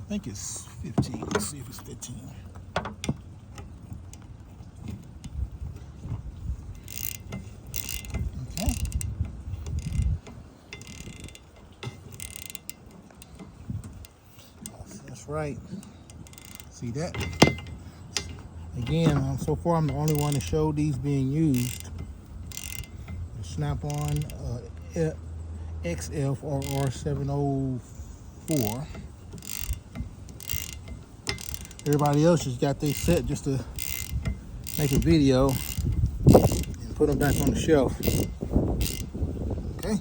think it's 15. Let's see if it's 15. Okay. That's right. See that? Again, so far I'm the only one to show these being used. The Snap-on XFRRM705. Everybody else just got their set just to make a video and put them back on the shelf. Okay.